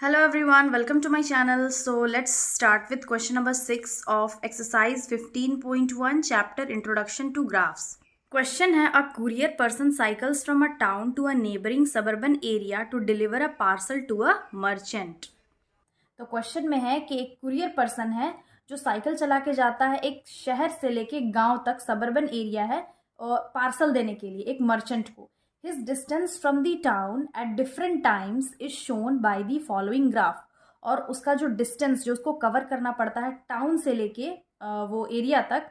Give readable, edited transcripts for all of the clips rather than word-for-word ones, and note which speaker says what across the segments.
Speaker 1: Hello everyone, welcome to my channel. So let's start with question number 6 of exercise 15.1 chapter Introduction to Graphs. Question है, a courier person cycles from a town to a neighboring suburban area to deliver a parcel to a merchant. तो question में है कि एक courier person है जो cycle चला के जाता है एक शहर से लेके गांव तक, सबर्बन एरिया है, और पार्सल देने के लिए एक मर्चेंट को. His distance from the town at different times is shown by the following graph. और उसका जो डिस्टेंस जो उसको कवर करना पड़ता है टाउन से लेके वो एरिया तक,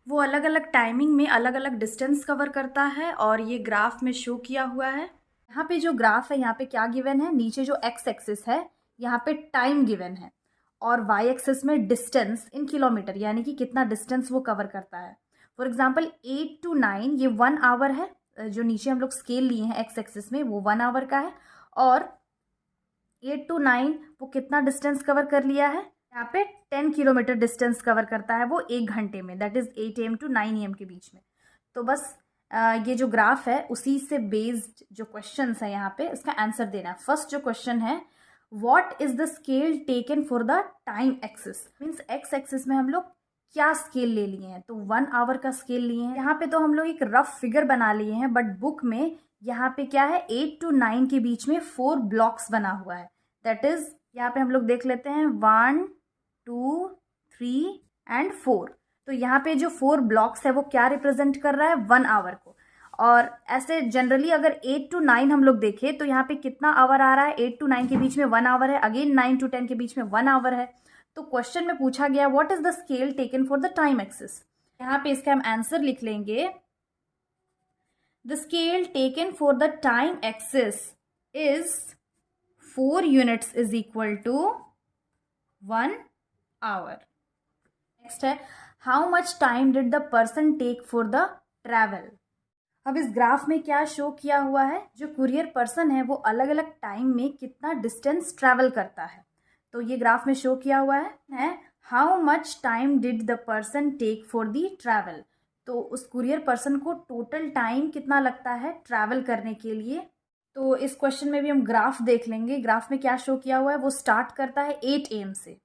Speaker 1: वो अलग अलग टाइमिंग में अलग अलग डिस्टेंस कवर करता है और ये ग्राफ में शो किया हुआ है. यहाँ पे जो ग्राफ है, यहाँ पे क्या गिवन है, नीचे जो एक्स एक्सिस है यहाँ पे टाइम गिवन है और वाई एक्सिस में डिस्टेंस इन किलोमीटर, यानी कि कितना डिस्टेंस वो कवर करता है. फॉर एग्जाम्पल 8 to 9 ये 1 आवर है. जो नीचे हम लोग स्केल लिए हैं एक्स एक्सिस में वो 1 आवर का है, और 8 to 9 वो कितना डिस्टेंस कवर कर लिया है, यहाँ पे 10 किलोमीटर डिस्टेंस कवर करता है वो 1 घंटे में, that is 8 AM to 9 AM के बीच में. तो बस ये जो ग्राफ है उसी से बेस्ड जो क्वेश्चन है यहाँ पे इसका आंसर देना है. फर्स्ट जो क्वेश्चन है, what is the scale taken for the time axis, means x axis में हम लोग क्या स्केल ले लिए हैं, तो 1 आवर का स्केल लिए हैं. यहाँ पे तो हम लोग एक रफ फिगर बना लिए हैं, बट बुक में यहाँ पे क्या है, 8 to 9 के बीच में 4 ब्लॉक्स बना हुआ है. दैट इज यहाँ पे हम लोग देख लेते हैं 1 2 3 and 4. तो यहाँ पे जो 4 ब्लॉक्स है वो क्या रिप्रेजेंट कर रहा है, 1 आवर को. और ऐसे जनरली अगर 8 to 9 हम लोग देखें तो यहाँ पे कितना आवर आ रहा है, 8 to 9 के बीच में 1 आवर है, अगेन 9 to 10 के बीच में 1 आवर है. तो क्वेश्चन में पूछा गया what is the scale taken for the time axis. यहाँ पे इसका हम आंसर लिख लेंगे, the scale taken for the time axis is 4 units is equal to 1 hour. Next है, how much time did the person take for the travel. अब इस graph में क्या शो किया हुआ है, जो कुरियर पर्सन है वो अलग अलग टाइम में कितना डिस्टेंस ट्रैवल करता है. तो ये ग्राफ में शो किया हुआ है how much time did the person take for the travel. तो उस कुरियर पर्सन को टोटल टाइम कितना लगता है ट्रैवल करने के लिए. तो इस क्वेश्चन में भी हम ग्राफ देख लेंगे. ग्राफ में क्या शो किया हुआ है, वो स्टार्ट करता है 8 AM से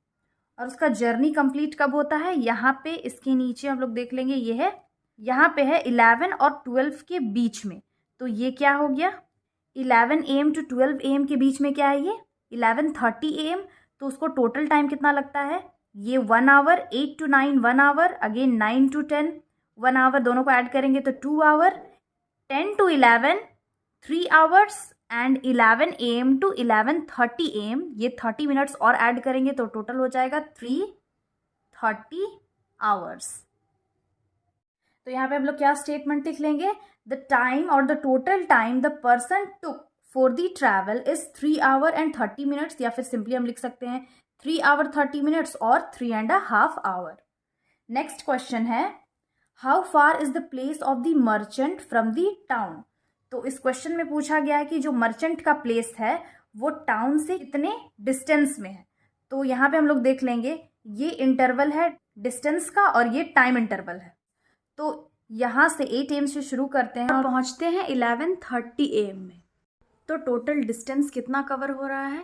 Speaker 1: और उसका जर्नी कंप्लीट कब होता है, यहाँ पे इसके नीचे हम लोग देख लेंगे, ये है यहाँ पे है 11 और 12 के बीच में. तो ये क्या हो गया, 11 AM to 12 AM के बीच में क्या है, ये 11:30 AM. तो उसको टोटल टाइम कितना लगता है, ये 1 hour, 8 to 9 1 hour, again 9 to 10 1 hour, दोनों को ऐड करेंगे तो 2 hour, 10 to 11 3 hours and 11 AM to 11:30 AM ये 30 मिनट्स और ऐड करेंगे तो टोटल हो जाएगा 330 आवर्स. तो यहाँ पे हम लोग क्या स्टेटमेंट लिख लेंगे, द टाइम और the total time the person took for the travel is 3 hour and 30 minutes, या फिर सिंपली हम लिख सकते हैं 3 hour 30 minutes और 3.5 hour. नेक्स्ट क्वेश्चन है, how far is the place of the merchant from the town. तो इस क्वेश्चन में पूछा गया है कि जो मर्चेंट का प्लेस है वो टाउन से कितने डिस्टेंस में है. तो यहाँ पे हम लोग देख लेंगे, ये इंटरवल है डिस्टेंस का और ये टाइम इंटरवल है. तो यहाँ से 8 AM से शुरू करते हैं और पहुँचते हैं 11:30 AM में. तो टोटल डिस्टेंस कितना कवर हो रहा है,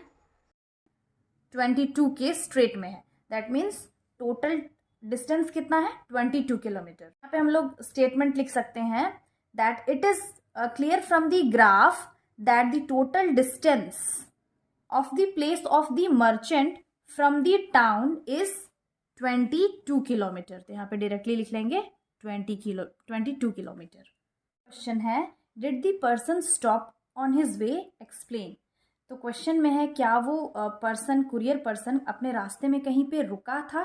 Speaker 1: 22 के स्ट्रेट में है. दैट मीन्स टोटल डिस्टेंस कितना है, 22 किलोमीटर. यहाँ पे हम लोग स्टेटमेंट लिख सकते हैं that it is clear from the graph that the total distance of the place of the merchant from the town is 22 kilometre. तो यहाँ पे डायरेक्टली लिख लेंगे 22 किलोमीटर. क्वेश्चन है, did the person stop on his way explain. तो question में है क्या वो पर्सन, कुरियर पर्सन अपने रास्ते में कहीं पे रुका था,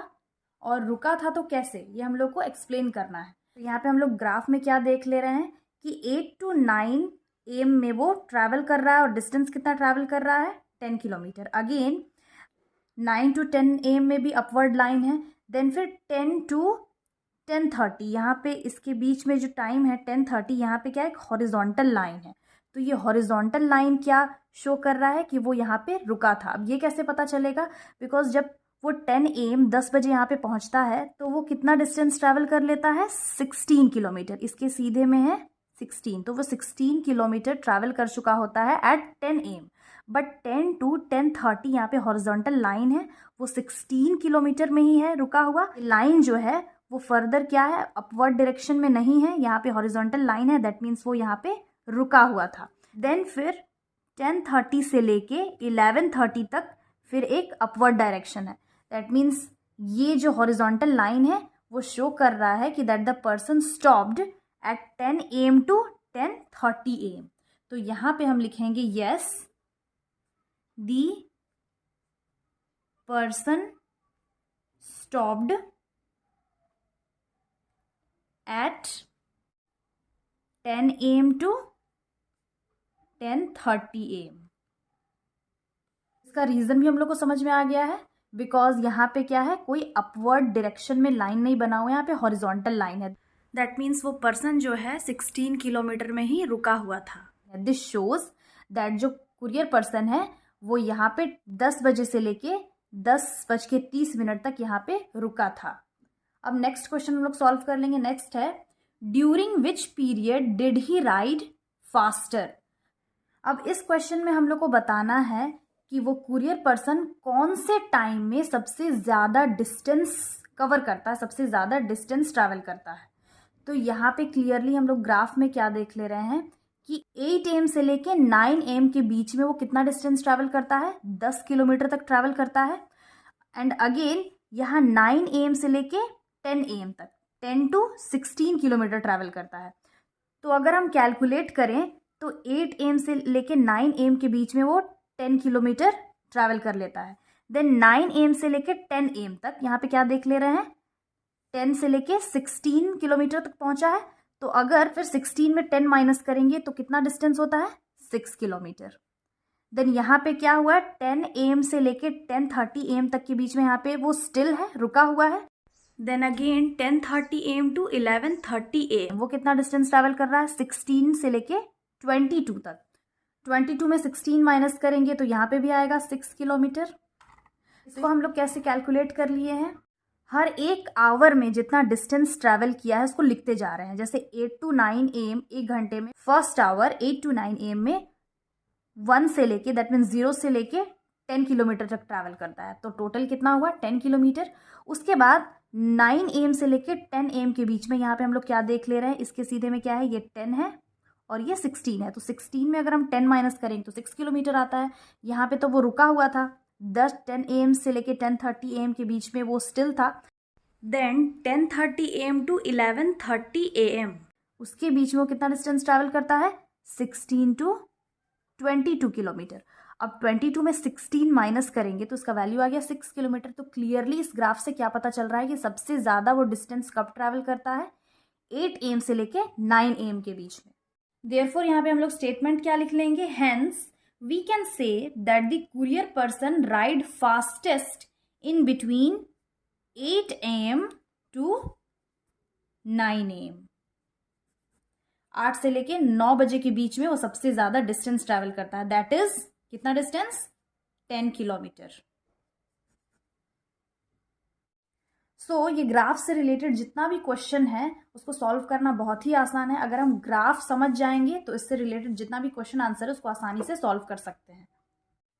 Speaker 1: और रुका था तो कैसे, ये हम लोग को एक्सप्लेन करना है. तो यहाँ पे हम लोग ग्राफ में क्या देख ले रहे हैं कि 8 to 9 AM में वो ट्रैवल कर रहा है और डिस्टेंस कितना ट्रैवल कर रहा है, 10 किलोमीटर. अगेन 9 to 10 AM में भी अपवर्ड लाइन है. देन फिर 10 to 10:30 यहाँ पे इसके बीच में जो टाइम है 10:30, यहाँ पे क्या है, एक हॉरिजॉन्टल लाइन है. तो ये हॉरिजॉन्टल लाइन क्या शो कर रहा है कि वो यहाँ पे रुका था. अब ये कैसे पता चलेगा, बिकॉज जब वो 10 AM 10 बजे यहाँ पे पहुँचता है तो वो कितना डिस्टेंस ट्रैवल कर लेता है, 16 किलोमीटर. इसके सीधे में है 16, तो वो 16 किलोमीटर ट्रैवल कर चुका होता है एट 10 AM. बट 10 to 10:30 यहाँ पे हॉरिजॉन्टल लाइन है वो 16 किलोमीटर में ही है रुका हुआ। लाइन जो है वो फर्दर क्या है, अपवर्ड डायरेक्शन में नहीं है, यहाँ पे हॉरिजॉन्टल लाइन है, दैट मीन्स वो यहाँ पे रुका हुआ था। देन फिर 10:30 से लेके 11:30 तक फिर एक अपवर्ड डायरेक्शन है, दैट मीन्स ये जो हॉरिजॉन्टल लाइन है वो शो कर रहा है कि that the person stopped at 10 AM to 10:30 AM। तो यहाँ पे हम लिखेंगे yes the person stopped at 10 AM to 10:30 AM। इसका रीज़न भी हम लोग को समझ में आ गया है, बिकॉज यहाँ पे क्या है, कोई अपवर्ड डायरेक्शन में लाइन नहीं बना हुआ है, यहाँ पे हॉरिजॉन्टल लाइन है, दैट मीन्स वो पर्सन जो है 16 किलोमीटर में ही रुका हुआ था। दिस शोज दैट जो कुरियर पर्सन है वो यहाँ पे 10 बजे से लेके 10:30 तक यहाँ पे रुका था। अब नेक्स्ट क्वेश्चन हम लोग सॉल्व कर लेंगे। नेक्स्ट है during which period did he ride faster. अब इस क्वेश्चन में हम लोग को बताना है कि वो कुरियर पर्सन कौन से टाइम में सबसे ज़्यादा डिस्टेंस कवर करता है, सबसे ज़्यादा डिस्टेंस ट्रैवल करता है। तो यहाँ पे क्लियरली हम लोग ग्राफ में क्या देख ले रहे हैं कि 8 AM से लेके 9 AM के बीच में वो कितना डिस्टेंस ट्रैवल करता है, 10 किलोमीटर तक ट्रैवल करता है। एंड अगेन यहाँ 9 AM से लेके 10 AM तक 10 to 16 किलोमीटर ट्रैवल करता है। तो अगर हम कैलकुलेट करें तो 8 AM से लेके 9 AM के बीच में वो 10 किलोमीटर ट्रैवल कर लेता है। देन 9 AM से लेके 10 AM तक यहाँ पे क्या देख ले रहे हैं, 10 से लेके 16 किलोमीटर तक पहुंचा है। तो अगर फिर 16 में 10 माइनस करेंगे तो कितना डिस्टेंस होता है, 6 किलोमीटर। देन यहाँ पे क्या हुआ है, 10 AM से लेके 10:30 AM तक के बीच में यहाँ पे वो स्टिल है, रुका हुआ है। Then again 10:30 AM to 11:30 AM वो कितना डिस्टेंस ट्रैवल कर रहा है, 16 से लेके 22 तक। 22 में 16 माइनस करेंगे तो यहाँ पे भी आएगा 6 किलोमीटर। इसको हम लोग कैसे कैलकुलेट कर लिए हैं, हर एक आवर में जितना डिस्टेंस ट्रैवल किया है उसको लिखते जा रहे हैं। जैसे 8 to 9 AM एक घंटे में, फर्स्ट आवर 8 to 9 AM में 1 से लेके दैट मीन्स 0 से लेके 10 किलोमीटर तक ट्रैवल करता है। तो टोटल कितना हुआ, 10 किलोमीटर। उसके बाद 9 AM से लेके 10 AM के बीच में यहाँ पे हम लोग क्या देख ले रहे हैं, इसके सीधे में क्या है, ये 10 है और ये 16 है। तो 16 में अगर हम 10 माइनस करेंगे तो 6 किलोमीटर आता है। यहाँ पे तो वो रुका हुआ था, 10 AM से लेके 10:30 AM के बीच में वो स्टिल था। देन 10:30 AM to 11:30 AM उसके बीच में वो कितना डिस्टेंस ट्रैवल करता है, 16 to 22 किलोमीटर। अब 22 में 16 माइनस करेंगे तो उसका वैल्यू आ गया 6 किलोमीटर। तो क्लियरली इस ग्राफ से क्या पता चल रहा है कि सबसे ज़्यादा वो डिस्टेंस कब ट्रैवल करता है, 8 AM से लेके 9 AM के बीच में। देयरफॉर यहाँ पे हम लोग स्टेटमेंट क्या लिख लेंगे, hence we can say that the courier person ride fastest in between 8 AM to 9 AM। 8 से लेके 9 बजे के बीच में वो सबसे ज़्यादा डिस्टेंस ट्रैवल करता है, दैट इज कितना डिस्टेंस, 10 किलोमीटर। सो ये ग्राफ से रिलेटेड जितना भी क्वेश्चन है उसको सॉल्व करना बहुत ही आसान है। अगर हम ग्राफ समझ जाएंगे तो इससे रिलेटेड जितना भी क्वेश्चन आंसर है उसको आसानी से सॉल्व कर सकते हैं।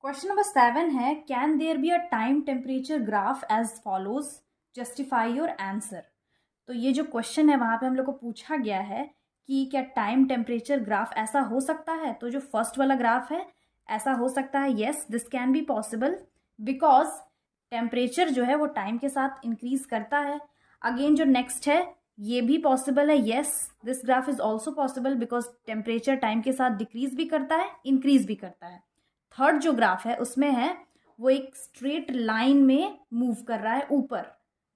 Speaker 1: क्वेश्चन नंबर 7 है, can there be a time temperature graph as follows, justify your answer. तो ये जो क्वेश्चन है वहाँ पे हम लोग को पूछा गया है कि क्या टाइम टेम्परेचर ग्राफ ऐसा हो सकता है। तो जो फर्स्ट वाला ग्राफ है ऐसा हो सकता है, yes this can be possible because temperature जो है वो टाइम के साथ इंक्रीज करता है। अगेन जो नेक्स्ट है ये भी पॉसिबल है, yes this graph is also possible because temperature time के साथ डिक्रीज भी करता है, इंक्रीज भी करता है। थर्ड जो ग्राफ है उसमें है वो एक स्ट्रेट लाइन में मूव कर रहा है, ऊपर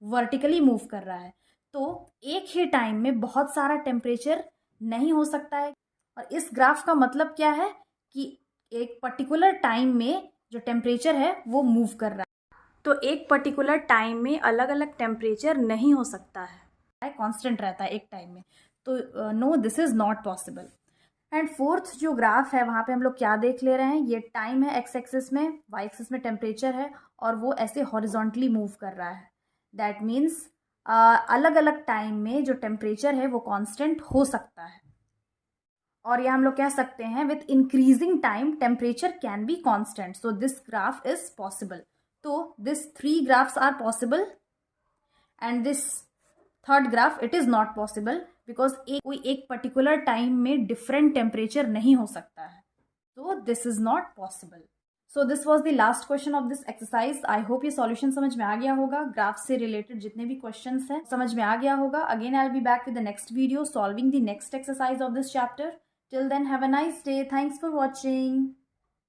Speaker 1: वर्टिकली मूव कर रहा है। तो एक ही टाइम में बहुत सारा टेम्परेचर नहीं हो सकता है। और इस ग्राफ का मतलब क्या है कि एक पर्टिकुलर टाइम में जो टेम्परेचर है वो मूव कर रहा है। तो एक पर्टिकुलर टाइम में अलग अलग टेम्परेचर नहीं हो सकता है, कांस्टेंट रहता है एक टाइम में। तो no this is not possible. And fourth जो ग्राफ है वहाँ पे हम लोग क्या देख ले रहे हैं, ये टाइम है एक्स एक्सिस में, वाई एक्सिस में टेम्परेचर है और वो ऐसे हॉरिजॉन्टली मूव कर रहा है। दैट मीन्स अलग अलग टाइम में जो टेम्परेचर है वो कांस्टेंट हो सकता है। और ये हम लोग कह सकते हैं with increasing time temperature can be constant, so this graph is possible. तो this 3 graphs are possible and this third graph it is not possible because कोई एक पर्टिकुलर टाइम में डिफरेंट टेम्परेचर नहीं हो सकता है. So this is not possible. So this was the last question of this exercise. I hope ये solution समझ में आ गया होगा. ग्राफ से related जितने भी questions हैं समझ में आ गया होगा. Again I'll be back with the next video solving the next exercise of this chapter. Till then have a nice day. Thanks for watching.